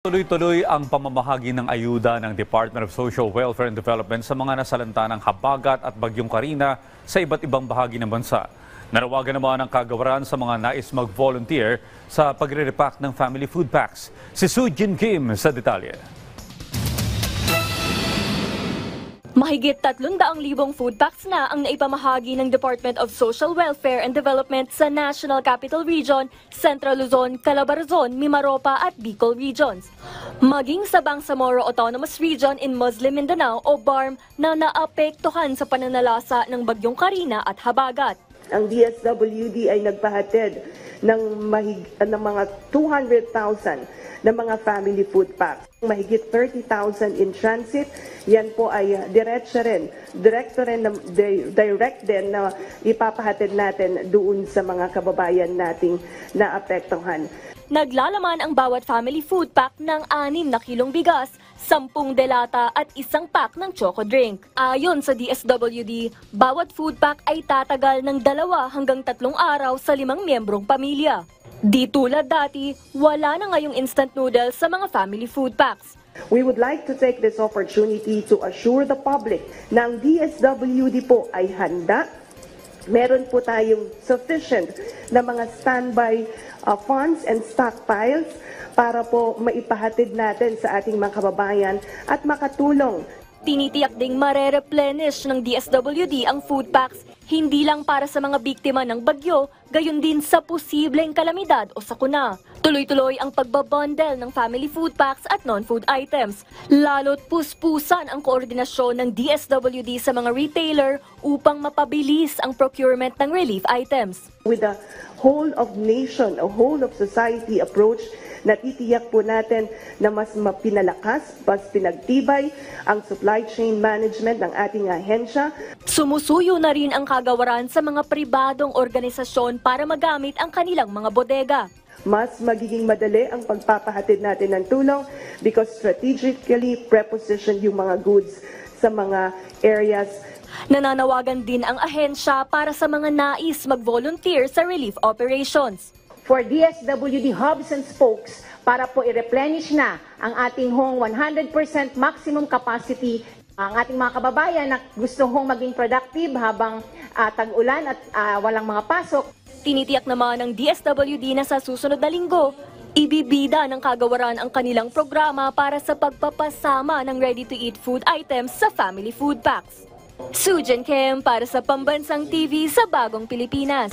Tuloy-tuloy ang pamamahagi ng ayuda ng Department of Social Welfare and Development sa mga nasalanta ng habagat at bagyong Karina sa iba't ibang bahagi ng bansa. Nanawagan naman ang kagawaran sa mga nais mag-volunteer sa pagre-repack ng family food packs. Si Soo Jin Kim sa detalye. Mahigit 300,000 food packs na ang naipamahagi ng Department of Social Welfare and Development sa National Capital Region, Central Luzon, Calabarzon, Mimaropa at Bicol regions. Maging sa Bangsamoro Autonomous Region in Muslim Mindanao o BARM na naapektuhan sa pananalasa ng bagyong Karina at habagat. Ang DSWD ay nagpahatid ng mga 200,000 na mga family food packs. Mahigit 30,000 in transit, yan po ay direct din na ipapahatid natin doon sa mga kababayan nating naapektuhan. Naglalaman ang bawat family food pack ng 6 na kilong bigas, 10 delata at 1 pack ng choco drink. Ayon sa DSWD, bawat food pack ay tatagal ng 2 hanggang 3 araw sa 5 miyembrong pamilya. Di tulad dati, wala na ngayong instant noodles sa mga family food packs. We would like to take this opportunity to assure the public na ang DSWD po ay handa. Meron po tayong sufficient na mga standby funds and stockpiles para po maipahatid natin sa ating mga kababayan at makatulong. Tinitiyak ding mare-replenish ng DSWD ang food packs hindi lang para sa mga biktima ng bagyo, gayon din sa posibleng kalamidad o sakuna. Tuloy-tuloy ang pagbabundle ng family food packs at non-food items. Lalo't puspusan ang koordinasyon ng DSWD sa mga retailer upang mapabilis ang procurement ng relief items. With a whole of nation, a whole of society approach, natitiyak po natin na mas mapinalakas, mas pinagtibay ang supply chain management ng ating ahensya. Sumusuyo na rin ang kagawaran sa mga pribadong organisasyon para magamit ang kanilang mga bodega. Mas magiging madali ang pagpapahatid natin ng tulong because strategically prepositioned yung mga goods sa mga areas. Nananawagan din ang ahensya para sa mga nais mag-volunteer sa relief operations. For DSWD hubs and spokes para po i-replenish na ang ating hong 100% maximum capacity ang ating mga kababayan na gusto hong maging productive habang tag-ulan at walang mga pasok. Tinitiyak naman ng DSWD na sa susunod na linggo, ibibida ng kagawaran ang kanilang programa para sa pagpapasama ng ready-to-eat food items sa family food packs. Soo Jin Kim para sa Pambansang TV sa Bagong Pilipinas.